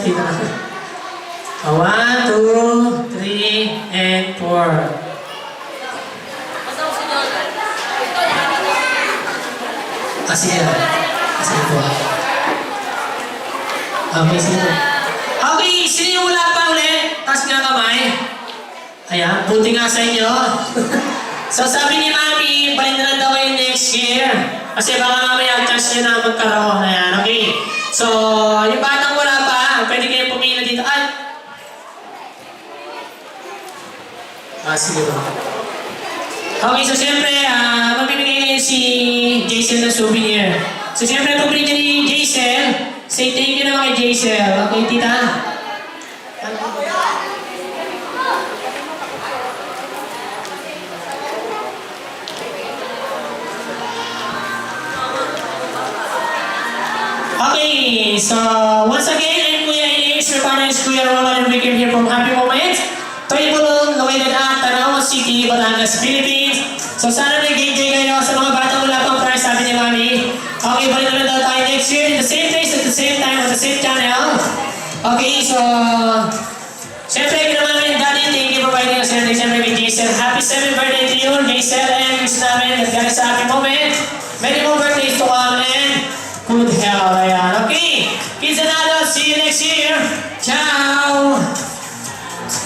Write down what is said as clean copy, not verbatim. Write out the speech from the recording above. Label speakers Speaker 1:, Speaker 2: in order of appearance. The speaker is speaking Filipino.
Speaker 1: Dito na. 1, 2, 3, and 4. Sige. Sige po. Okay, sige po. Okay, sino yung wala pa ulit? Taas nga kamay. Ayan, buti nga sa inyo. So sabi ni Mami, balik na lang daw kayo next year. Kasi baka mamaya chance nyo na magkaroon. Ayan, okay. So, yung batang wala pa, pwede kayo pumila dito. Sige po. Okay, so siyempre, magbibigay ngayon si Jaisel ng souvenir. So siyempre, pag bigyan ni Jaisel, say thank you naman kay Jaisel. Okay, tita? Okay, so once again, I'm Kuya Inish, your partner is Kuya Roland, and we came here from Happy Moments. Toyibulong, located at Tanawan City, Batangas, Philippines. So sana nag-enjoy kayo sa mga batang wala pang prize, sabi ni Mami. Okay, balik na daw tayo next year, in the same place, at the same time, on the same channel. Okay, so siyempre, ginawa namin Daddy, thank you for providing us everything. Siyempre kay Jaisel, happy 7th birthday to you, Jaisel, and wish namin at galing sa happy moment. Many more birthdays to come, and good health. Ayan, okay. Kids and adults, see you next year. Ciao!